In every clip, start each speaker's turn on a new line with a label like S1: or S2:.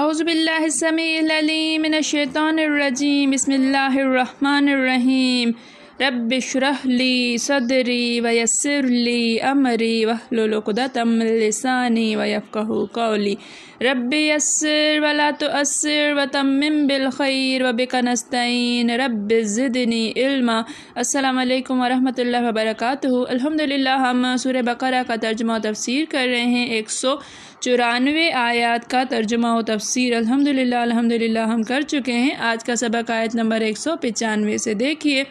S1: اعوذ باللہ السمیع العلیم من الشیطان الرجیم بسم اللہ الرحمن الرحیم رب اشرح لی صدری ویسر لی امری واحلل عقدۃ من لسانی ویفقہوا قولی رب یسر ولا تعسر وتمم بالخیر وبک نستعین رب زدنی علما۔ السلام علیکم ورحمۃ اللہ وبرکاتہ۔ الحمدللہ ہم سورہ بقرہ کا ترجمہ و تفسیر کر رہے ہیں۔ 194 آیات کا ترجمہ و تفسیر الحمدللہ ہم کر چکے ہیں۔ آج کا سبق آیت نمبر 195 سے دیکھیے۔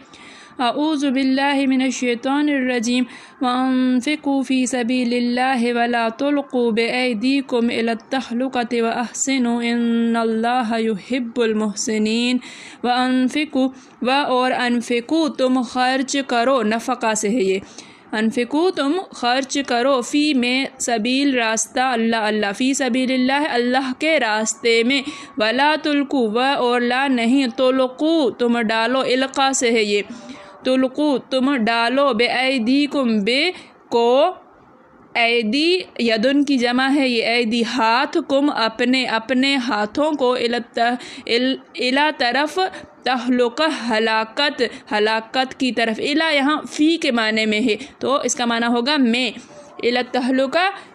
S1: اعوذ باللہ من الشیطان الرجیم وانفقوا فی سبیل اللہ ولا تلقوا بایدیکم الی التہلکۃ واحسنوا ان اللہ یحب المحسنین۔ وانفقوا اور انفقوا تم خرچ کرو، نفقہ سے ہے یہ، انفقوا تم خرچ کرو، فی میں سبیل راستہ اللہ فی سبیل اللہ اللہ کے راستے میں، ولا تلقوا و اور لا نہیں، تلقوا تم ڈالو، القا سے ہے یہ، تلقوا تم ڈالو، بے ایدیکم بے کو ایدی یدن کی جمع ہے یہ ایدی، ہاتھ کم اپنے ہاتھوں کو، الا طرف تہلکہ ہلاکت کی طرف، الا یہاں فی کے معنی میں ہے تو اس کا معنی ہوگا میں، الا تہلکہ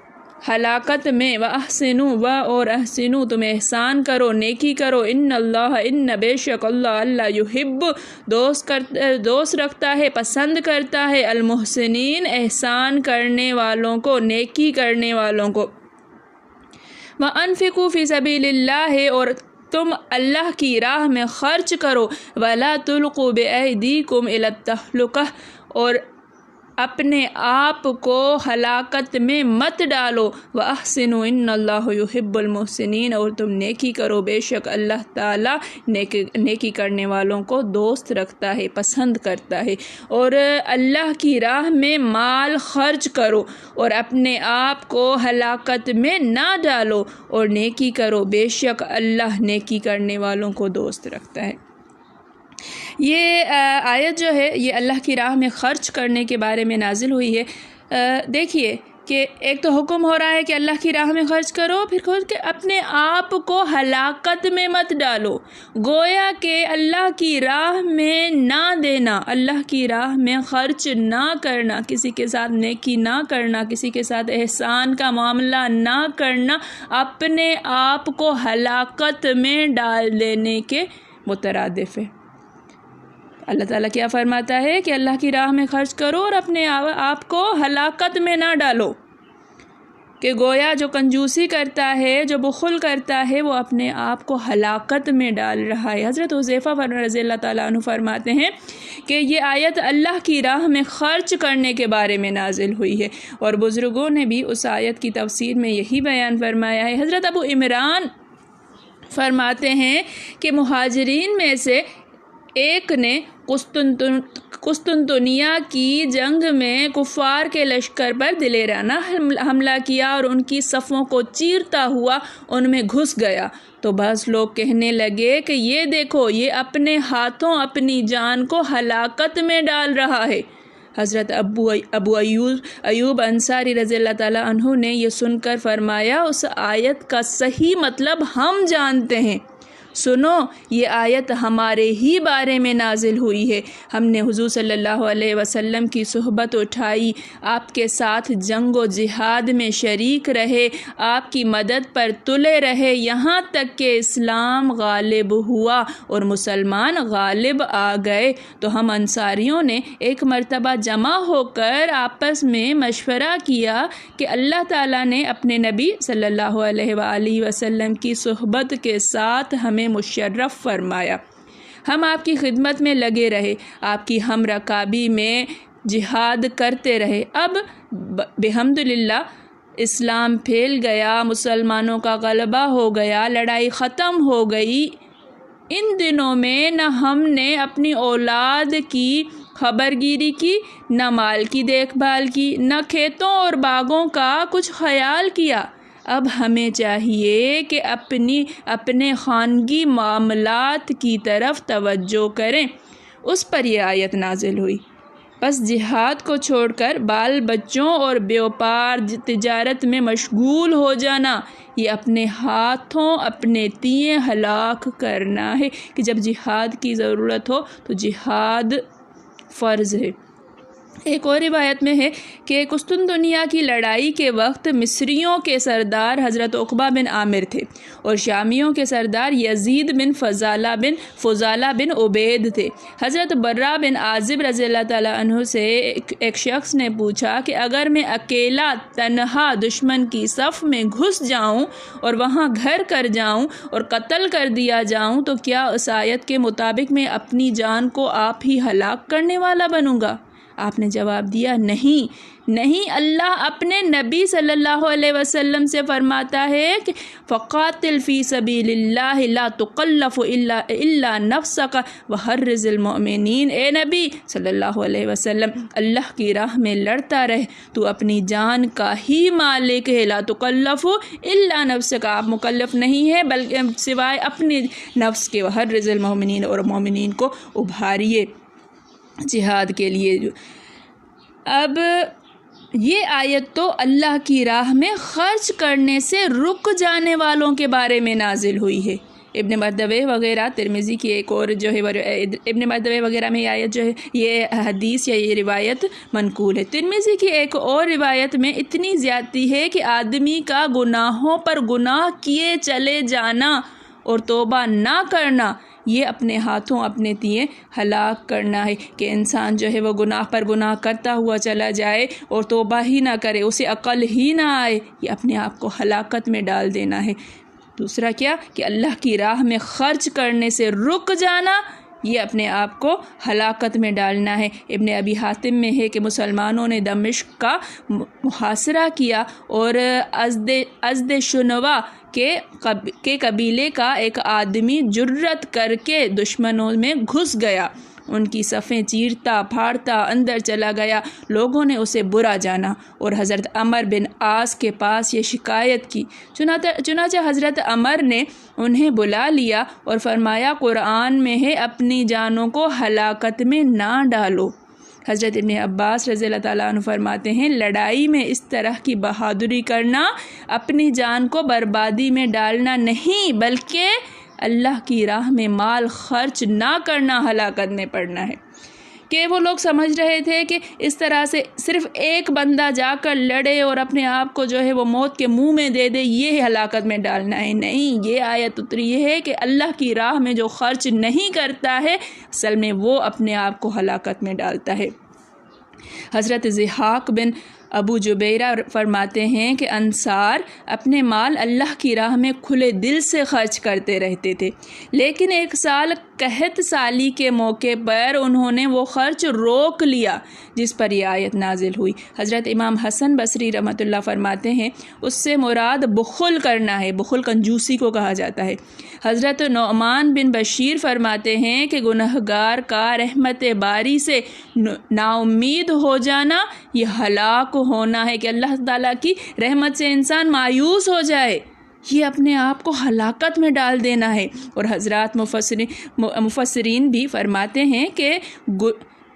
S1: ہلاکت میں، واحسنوا و اور احسنوا تم احسان کرو، نیکی کرو، ان بے شک اللہ یحب دوست رکھتا ہے، پسند کرتا ہے، المحسنین احسان کرنے والوں کو، نیکی کرنے والوں کو۔ وانفقوا فی سبیل اللہ اور تم اللہ کی راہ میں خرچ کرو، ولا تلقوا بایدیکم الی التہلکہ اور اپنے آپ کو ہلاکت میں مت ڈالو، واحسنوا ان اللہ یحب المحسنین اور تم نیکی کرو، بے شک اللہ تعالیٰ نیکی کرنے والوں کو دوست رکھتا ہے، پسند کرتا ہے۔ اور اللہ کی راہ میں مال خرچ کرو اور اپنے آپ کو ہلاکت میں نہ ڈالو اور نیکی کرو، بے شک اللہ نیکی کرنے والوں کو دوست رکھتا ہے۔ یہ آیت جو ہے یہ اللہ کی راہ میں خرچ کرنے کے بارے میں نازل ہوئی ہے۔ دیکھیے کہ ایک تو حکم ہو رہا ہے کہ اللہ کی راہ میں خرچ کرو، پھر خود کہ اپنے آپ کو ہلاکت میں مت ڈالو، گویا کہ اللہ کی راہ میں نہ دینا، اللہ کی راہ میں خرچ نہ کرنا، کسی کے ساتھ نیکی نہ کرنا، کسی کے ساتھ احسان کا معاملہ نہ کرنا، اپنے آپ کو ہلاکت میں ڈال دینے کے مترادف ہے۔ اللہ تعالیٰ کیا فرماتا ہے کہ اللہ کی راہ میں خرچ کرو اور اپنے آپ کو ہلاکت میں نہ ڈالو، کہ گویا جو کنجوسی کرتا ہے، جو بخل کرتا ہے، وہ اپنے آپ کو ہلاکت میں ڈال رہا ہے۔ حضرت حذیفہ رضی اللہ تعالیٰ عنہ فرماتے ہیں کہ یہ آیت اللہ کی راہ میں خرچ کرنے کے بارے میں نازل ہوئی ہے، اور بزرگوں نے بھی اس آیت کی تفسیر میں یہی بیان فرمایا ہے۔ حضرت ابو عمران فرماتے ہیں کہ مہاجرین میں سے ایک نے قسطنطنیہ کی جنگ میں کفار کے لشکر پر دلیرانہ حملہ کیا اور ان کی صفوں کو چیرتا ہوا ان میں گھس گیا، تو بعض لوگ کہنے لگے کہ یہ دیکھو، یہ اپنے ہاتھوں اپنی جان کو ہلاکت میں ڈال رہا ہے۔ حضرت ابو ایوب انصاری رضی اللہ تعالیٰ عنہ نے یہ سن کر فرمایا، اس آیت کا صحیح مطلب ہم جانتے ہیں، سنو یہ آیت ہمارے ہی بارے میں نازل ہوئی ہے۔ ہم نے حضور صلی اللہ علیہ وسلم کی صحبت اٹھائی، آپ کے ساتھ جنگ و جہاد میں شریک رہے، آپ کی مدد پر تلے رہے، یہاں تک کہ اسلام غالب ہوا اور مسلمان غالب آ گئے۔ تو ہم انصاریوں نے ایک مرتبہ جمع ہو کر آپس میں مشورہ کیا کہ اللہ تعالیٰ نے اپنے نبی صلی اللہ علیہ وآلہ وسلم کی صحبت کے ساتھ ہمیں مشرف فرمایا، ہم آپ کی خدمت میں لگے رہے، آپ کی ہم رکابی میں جہاد کرتے رہے۔ اب بحمدللہ اسلام پھیل گیا، مسلمانوں کا غلبہ ہو گیا، لڑائی ختم ہو گئی۔ ان دنوں میں نہ ہم نے اپنی اولاد کی خبرگیری کی، نہ مال کی دیکھ بھال کی، نہ کھیتوں اور باغوں کا کچھ خیال کیا۔ اب ہمیں چاہیے کہ اپنے خانگی معاملات کی طرف توجہ کریں۔ اس پر یہ آیت نازل ہوئی۔ بس جہاد کو چھوڑ کر بال بچوں اور بیوپار تجارت میں مشغول ہو جانا، یہ اپنے ہاتھوں اپنے تئیں ہلاک کرنا ہے کہ جب جہاد کی ضرورت ہو تو جہاد فرض ہے۔ ایک اور روایت میں ہے کہ قسطنطنیہ کی لڑائی کے وقت مصریوں کے سردار حضرت عقبہ بن عامر تھے اور شامیوں کے سردار یزید بن فضالہ بن عبید تھے۔ حضرت برا بن عازب رضی اللہ تعالیٰ عنہ سے ایک شخص نے پوچھا کہ اگر میں اکیلا تنہا دشمن کی صف میں گھس جاؤں اور وہاں گھر کر جاؤں اور قتل کر دیا جاؤں تو کیا اس آیت کے مطابق میں اپنی جان کو آپ ہی ہلاک کرنے والا بنوں گا؟ آپ نے جواب دیا نہیں، اللہ اپنے نبی صلی اللہ علیہ وسلم سے فرماتا ہے کہ فقاتل فی سبیل اللہ لا تکلف الا نفسک وحرز المؤمنین، اے نبی صلی اللہ علیہ وسلم اللہ کی راہ میں لڑتا رہ، تو اپنی جان کا ہی مالک ہے، لا تکلف الا نفسک، آپ مکلف نہیں ہے بلکہ سوائے اپنے نفس کے، وحرز المؤمنین، اور مومنین کو ابھاریے جہاد کے لیے۔ اب یہ آیت تو اللہ کی راہ میں خرچ کرنے سے رک جانے والوں کے بارے میں نازل ہوئی ہے۔ ابن مردویہ وغیرہ، ترمذی کی ایک اور جو ہے ابن مردویہ وغیرہ میں یہ آیت جو ہے یہ حدیث یا یہ روایت منقول ہے۔ ترمذی کی ایک اور روایت میں اتنی زیادتی ہے کہ آدمی کا گناہوں پر گناہ کیے چلے جانا اور توبہ نہ کرنا، یہ اپنے ہاتھوں اپنے تئیں ہلاک کرنا ہے کہ انسان جو ہے وہ گناہ پر گناہ کرتا ہوا چلا جائے اور توبہ ہی نہ کرے، اسے عقل ہی نہ آئے، یہ اپنے آپ کو ہلاکت میں ڈال دینا ہے۔ دوسرا کیا کہ اللہ کی راہ میں خرچ کرنے سے رک جانا، یہ اپنے آپ کو ہلاکت میں ڈالنا ہے۔ ابن ابی حاتم میں ہے کہ مسلمانوں نے دمشق کا محاصرہ کیا اور ازد شنوا کے قبیلے کا ایک آدمی جرت کر کے دشمنوں میں گھس گیا، ان کی صفیں چیرتا پھاڑتا اندر چلا گیا، لوگوں نے اسے برا جانا اور حضرت عمر بن عاص کے پاس یہ شکایت کی۔ چنانچہ حضرت عمر نے انہیں بلا لیا اور فرمایا قرآن میں ہے اپنی جانوں کو ہلاکت میں نہ ڈالو۔ حضرت ابن عباس رضی اللہ تعالیٰ عنہ فرماتے ہیں لڑائی میں اس طرح کی بہادری کرنا اپنی جان کو بربادی میں ڈالنا نہیں بلکہ اللہ کی راہ میں مال خرچ نہ کرنا ہلاکت میں پڑنا ہے۔ کہ وہ لوگ سمجھ رہے تھے کہ اس طرح سے صرف ایک بندہ جا کر لڑے اور اپنے آپ کو جو ہے وہ موت کے منہ میں دے دے، یہ ہلاکت میں ڈالنا ہے۔ نہیں، یہ آیت اتری ہے کہ اللہ کی راہ میں جو خرچ نہیں کرتا ہے اصل میں وہ اپنے آپ کو ہلاکت میں ڈالتا ہے۔ حضرت ضحاک بن ابو جبیرہ فرماتے ہیں کہ انصار اپنے مال اللہ کی راہ میں کھلے دل سے خرچ کرتے رہتے تھے، لیکن ایک سال قحط سالی کے موقع پر انہوں نے وہ خرچ روک لیا جس پر یہ آیت نازل ہوئی۔ حضرت امام حسن بصری رحمۃ اللہ فرماتے ہیں اس سے مراد بخل کرنا ہے، بخل کنجوسی کو کہا جاتا ہے۔ حضرت نعمان بن بشیر فرماتے ہیں کہ گنہگار کا رحمت باری سے نا امید ہو جانا یہ ہلاک ہونا ہے، کہ اللہ تعالیٰ کی رحمت سے انسان مایوس ہو جائے، یہ اپنے آپ کو ہلاکت میں ڈال دینا ہے۔ اور حضرات مفسرین بھی فرماتے ہیں کہ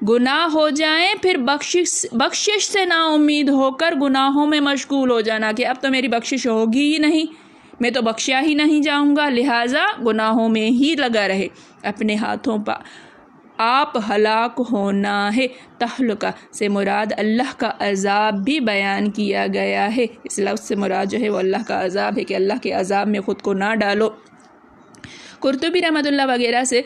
S1: گناہ ہو جائیں پھر بخشش سے نا امید ہو کر گناہوں میں مشغول ہو جانا کہ اب تو میری بخشش ہوگی ہی نہیں، میں تو بخشا ہی نہیں جاؤں گا، لہٰذا گناہوں میں ہی لگا رہے، اپنے ہاتھوں پر آپ ہلاک ہونا ہے۔ تہلکہ سے مراد اللہ کا عذاب بھی بیان کیا گیا ہے، اس لفظ سے مراد جو ہے وہ اللہ کا عذاب ہے کہ اللہ کے عذاب میں خود کو نہ ڈالو۔ قرطبی رحمۃ اللہ وغیرہ سے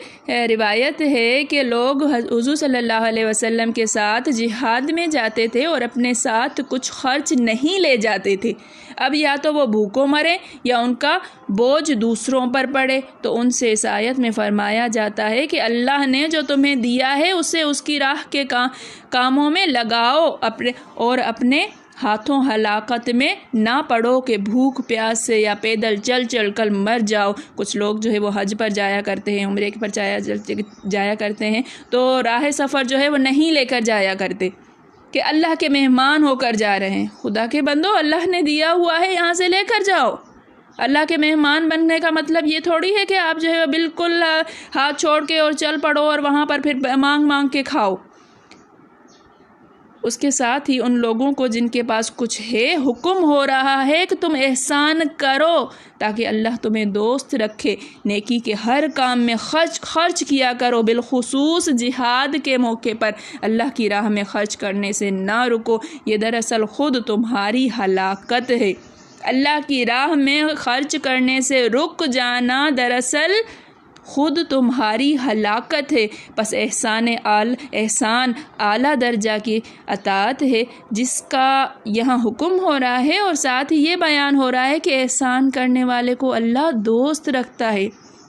S1: روایت ہے کہ لوگ حضور صلی اللہ علیہ وسلم کے ساتھ جہاد میں جاتے تھے اور اپنے ساتھ کچھ خرچ نہیں لے جاتے تھے، اب یا تو وہ بھوکوں مرے یا ان کا بوجھ دوسروں پر پڑے، تو ان سے اس آیت میں فرمایا جاتا ہے کہ اللہ نے جو تمہیں دیا ہے اسے اس کی راہ کے کاموں میں لگاؤ اور اپنے ہاتھوں ہلاکت میں نہ پڑو کہ بھوک پیاس سے یا پیدل چل چل کر مر جاؤ۔ کچھ لوگ جو ہے وہ حج پر جایا کرتے ہیں، عمرے پر جایا کرتے ہیں، تو راہ سفر جو ہے وہ نہیں لے کر جایا کرتے کہ اللہ کے مہمان ہو کر جا رہے ہیں۔ خدا کے بندو، اللہ نے دیا ہوا ہے، یہاں سے لے کر جاؤ۔ اللہ کے مہمان بننے کا مطلب یہ تھوڑی ہے کہ آپ جو ہے بالکل ہاتھ چھوڑ کے اور چل پڑو اور وہاں پر پھر مانگ کے کھاؤ۔ اس کے ساتھ ہی ان لوگوں کو جن کے پاس کچھ ہے حکم ہو رہا ہے کہ تم احسان کرو تاکہ اللہ تمہیں دوست رکھے، نیکی کے ہر کام میں خرچ کیا کرو، بالخصوص جہاد کے موقع پر اللہ کی راہ میں خرچ کرنے سے نہ رکو، یہ دراصل خود تمہاری ہلاکت ہے۔ اللہ کی راہ میں خرچ کرنے سے رک جانا دراصل خود تمہاری ہلاکت ہے۔ پس احسان اعلیٰ درجہ کی اطاعت ہے جس کا یہاں حکم ہو رہا ہے، اور ساتھ ہی یہ بیان ہو رہا ہے کہ احسان کرنے والے کو اللہ دوست رکھتا ہے۔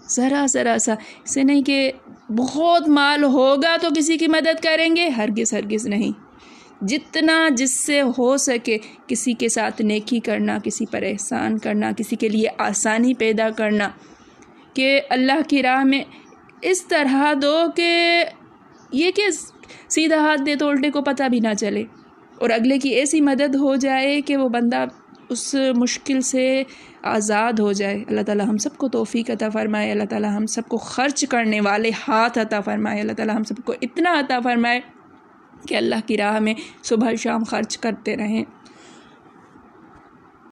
S1: ذرا سا اسے نہیں کہ بہت مال ہوگا تو کسی کی مدد کریں گے، ہرگز نہیں۔ جتنا جس سے ہو سکے کسی کے ساتھ نیکی کرنا، کسی پر احسان کرنا، کسی کے لیے آسانی پیدا کرنا، کہ اللہ کی راہ میں اس طرح دو کہ یہ کہ سیدھا ہاتھ دے تو الٹے کو پتہ بھی نہ چلے، اور اگلے کی ایسی مدد ہو جائے کہ وہ بندہ اس مشکل سے آزاد ہو جائے۔ اللہ تعالی ہم سب کو توفیق عطا فرمائے، اللہ تعالی ہم سب کو خرچ کرنے والے ہاتھ عطا فرمائے، اللہ تعالی ہم سب کو اتنا عطا فرمائے کہ اللہ کی راہ میں صبح شام خرچ کرتے رہیں۔